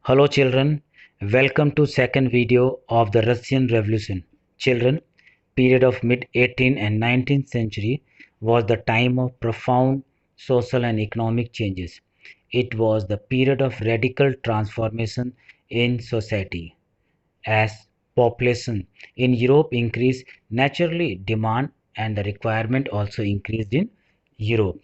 Hello children, welcome to second video of the Russian Revolution. Children, period of mid 18th and 19th century was the time of profound social and economic changes. It was the period of radical transformation in society. As population in Europe increased, naturally demand and the requirement also increased in Europe.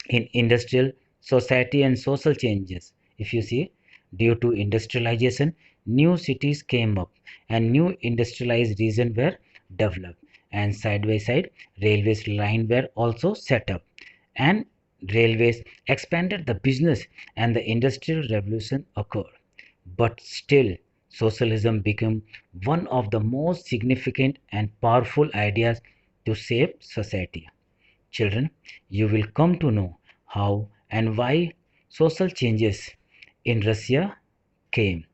In industrial society and social changes, if you see, due to industrialization, new cities came up and new industrialized regions were developed, and side by side railways line were also set up, and railways expanded the business, and the industrial revolution occurred. But still, socialism became one of the most significant and powerful ideas to shape society. Children, you will come to know how and why social changes in Russia came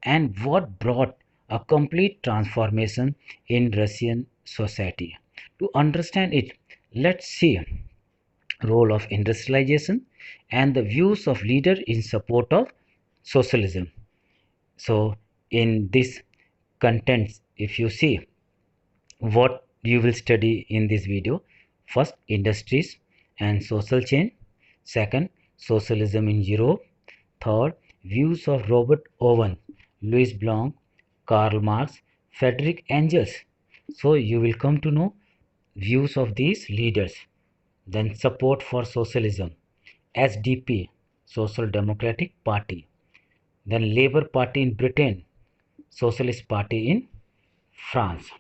and what brought a complete transformation in Russian society. To understand it, let's see role of industrialization and the views of leader in support of socialism. So in this contents, if you see what you will study in this video: first, industries and social change; second, socialism in Europe; third, views of Robert Owen, Louis Blanc, Karl Marx, Frederick Engels. So you will come to know views of these leaders. Then support for socialism: SDP, Social Democratic Party; then Labour Party in Britain, Socialist Party in France.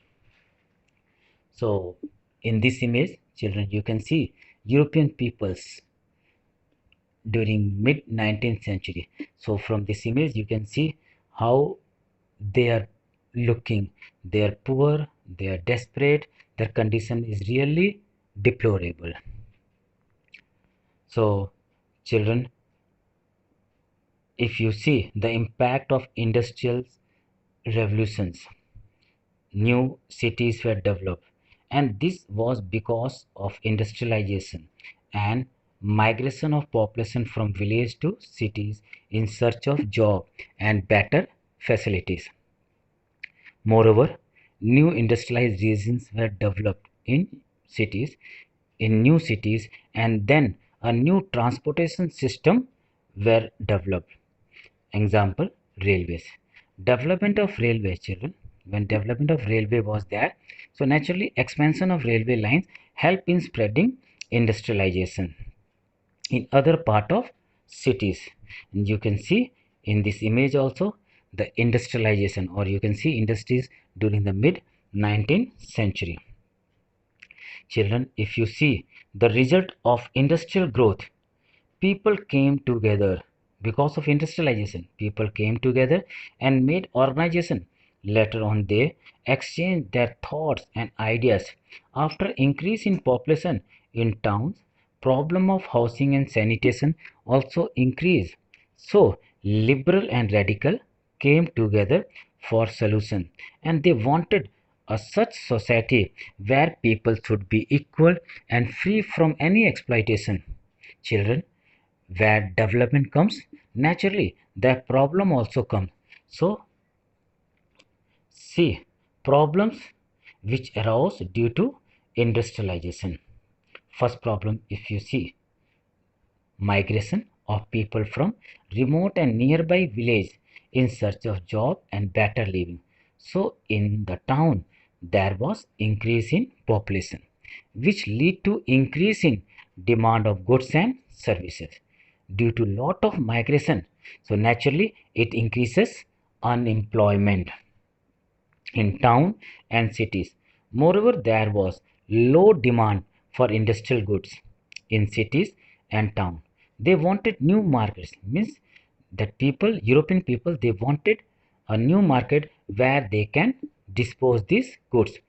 So in this image, children, you can see European peoples during mid 19th century. So from this image, you can see how they are looking. They are poor, they are desperate, their condition is really deplorable. So children, if you see the impact of industrial revolutions, new cities were developed, and this was because of industrialization and migration of population from village to cities in search of job and better facilities. Moreover, new industrialized regions were developed in new cities, and then a new transportation system were developed. Example, railways. Development of railway, children. When development of railway was there, so naturally expansion of railway lines help in spreading industrialization in other part of cities. And you can see in this image also the industrialization, or you can see industries during the mid 19th century. Children, if you see the result of industrial growth, people came together. Because of industrialization, people came together and made organization. Later on, they exchanged their thoughts and ideas. After increase in population in towns, problem of housing and sanitation also increased. So liberal and radical came together for solution, and they wanted a such society where people should be equal and free from any exploitation. Children, where development comes, naturally the problem also comes. So see problems which arose due to industrialization. First problem, if you see, migration of people from remote and nearby village in search of job and better living. So in the town there was increase in population, which lead to increase in demand of goods and services. Due to lot of migration, so naturally it increases unemployment in town and cities. Moreover, there was low demand for industrial goods in cities and town. They wanted new markets, means that people, European people, they wanted a new market where they can dispose these goods,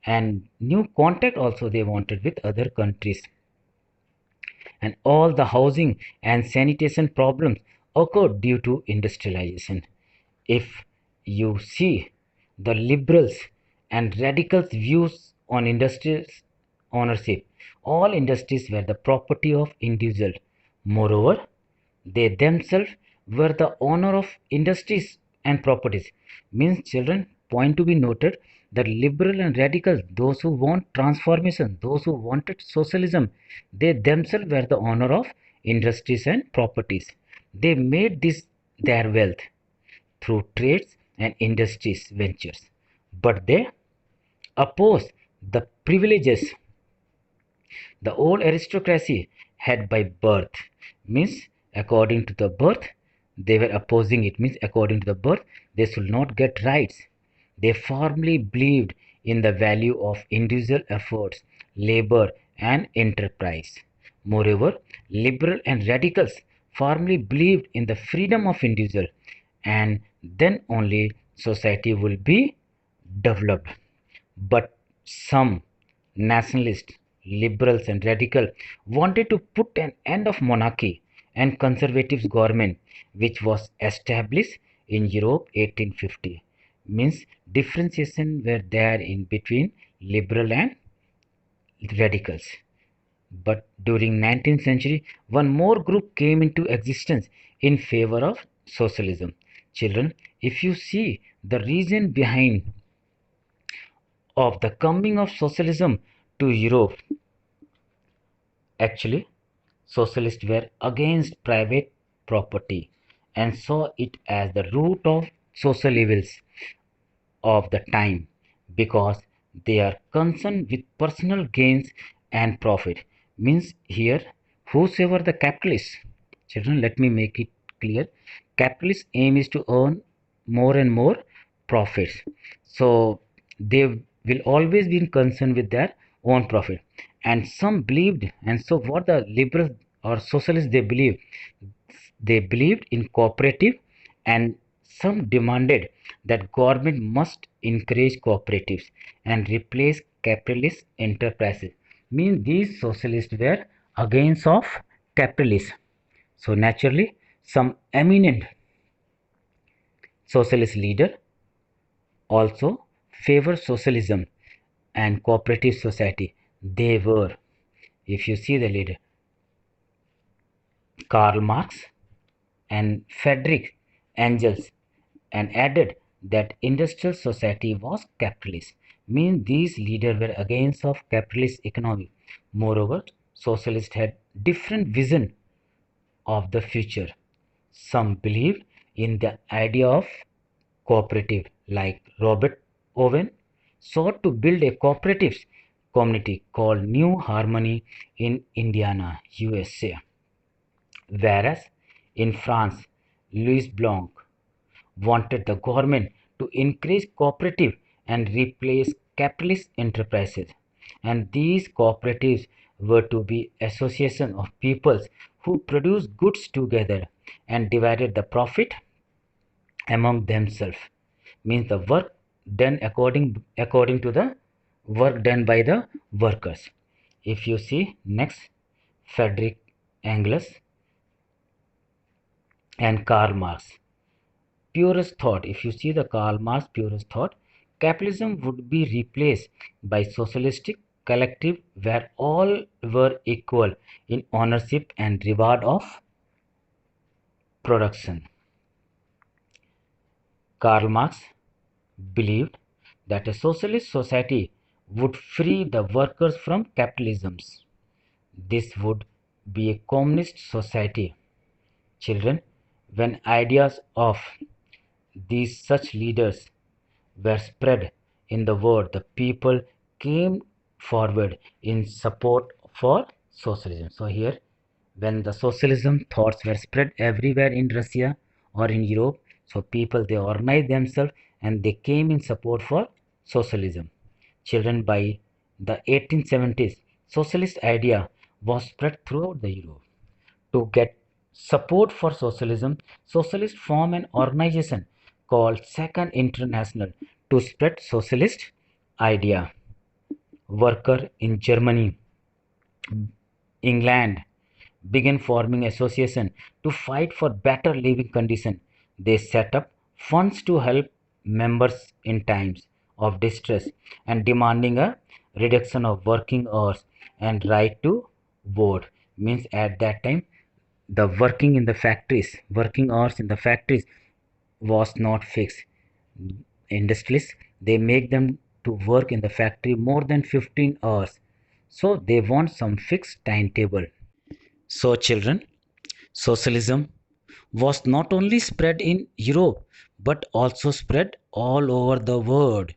and new contact also they wanted with other countries. And all the housing and sanitation problems occurred due to industrialization. If you see the liberals and radicals' views on industrial ownership, all industries were the property of individuals. Moreover, they themselves were the owner of industries and properties. Means children, point to be noted that liberal and radical, those who want transformation, those who wanted socialism, they themselves were the owner of industries and properties. They made this their wealth through trades and industries ventures, but they opposed the privileges the old aristocracy had by birth. Means according to the birth they were opposing it. Means according to the birth they should not get rights. They firmly believed in the value of individual efforts, labor and enterprise. Moreover, liberal and radicals firmly believed in the freedom of individual, and then only society will be developed. But some nationalists, liberals and radical wanted to put an end of monarchy and conservative government which was established in Europe 1850. Means differentiation were there in between liberal and radicals. But during 19th century, one more group came into existence in favor of socialism. Children, if you see the reason behind of the coming of socialism to Europe, actually, socialists were against private property and saw it as the root of social evils of the time because they are concerned with personal gains and profit. Means here, whosoever the capitalist, children, let me make it clear. Capitalist aim is to earn more and more profits. So they will always be concerned with their own profit. And some believed, and so what the liberals or socialists they believed in cooperative, and some demanded that government must encourage cooperatives and replace capitalist enterprises. Means these socialists were against of capitalism. So naturally, some eminent socialist leader also favor socialism and cooperative society. They were, if you see the leader, Karl Marx and Friedrich Engels, and added that industrial society was capitalist. Means these leaders were against of capitalist economy. Moreover, socialists had different vision of the future. Some believed in the idea of cooperative, like Robert Owen sought to build a cooperative community called New Harmony in Indiana, USA. Whereas in France, Louis Blanc wanted the government to encourage cooperative and replace capitalist enterprises. And these cooperatives were to be association of peoples who produce goods together and divided the profit among themselves. Means the work done according to the work done by the workers. If you see next, Frederick Engels and Karl Marx. Purest thought, if you see the Karl Marx purest thought, capitalism would be replaced by socialistic collective where all were equal in ownership and reward of production. Karl Marx believed that a socialist society would free the workers from capitalism. This would be a communist society. Children, when ideas of these such leaders were spread in the world, the people came forward in support for socialism. So here, when the socialism thoughts were spread everywhere in Russia or in Europe, so people they organized themselves and they came in support for socialism. Children, by the 1870s, socialist idea was spread throughout the Europe. To get support for socialism, socialists formed an organization called Second International to spread socialist idea. Worker in Germany, England began forming association to fight for better living condition. They set up funds to help members in times of distress and demanding a reduction of working hours and right to vote. Means at that time the working hours in the factories was not fixed. Industrialists, they make them to work in the factory more than 15 hours. So they want some fixed timetable. So children, socialism was not only spread in Europe but also spread all over the world.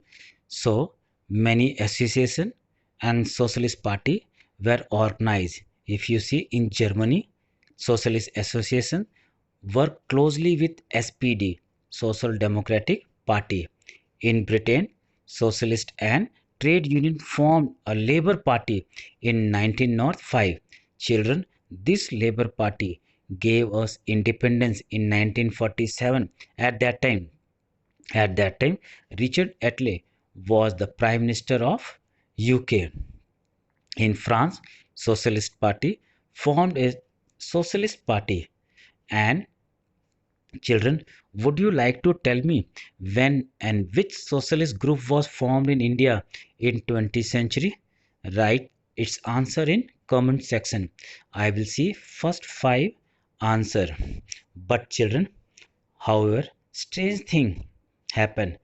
So many associations and socialist party were organized. If you see in Germany, socialist association work closely with SPD, Social Democratic Party. In Britain, socialist and trade union formed a Labour Party in 1905. Children, this Labour Party gave us independence in 1947. At that time, Richard Attlee was the Prime Minister of UK. In France, Socialist Party formed a Socialist Party. And children, would you like to tell me when and which socialist group was formed in India in 20th century? Write its answer in comment section. I will see first 5 answer. But children, however, strange thing happened.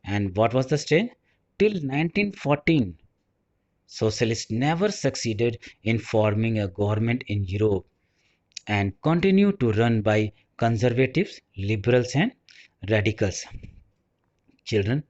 And what was the strange? Till 1914, socialists never succeeded in forming a government in Europe and continue to run by conservatives, liberals, and radicals. Children,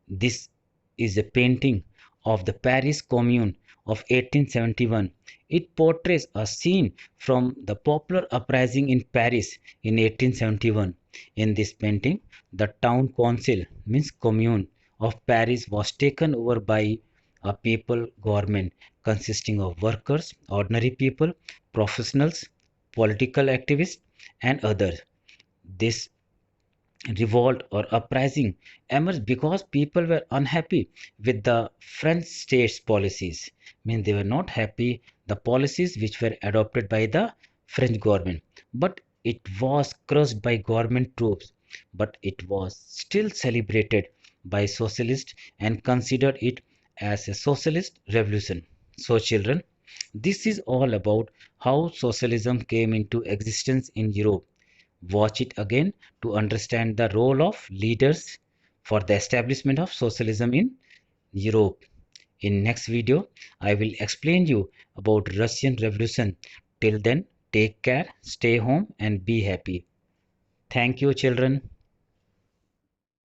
this is a painting of the Paris Commune of 1871. It portrays a scene from the popular uprising in Paris in 1871. In this painting, the town council, means commune, of Paris was taken over by a people government consisting of workers, ordinary people, professionals, political activists, and others. This revolt or uprising emerged because people were unhappy with the French state's policies. Mean they were not happy the policies which were adopted by the French government. But it was crushed by government troops. But it was still celebrated by socialists and considered it as a socialist revolution. So children, this is all about how socialism came into existence in Europe. Watch it again to understand the role of leaders for the establishment of socialism in Europe. In next video, I will explain you about Russian Revolution. Till then, take care, stay home and be happy. Thank you children.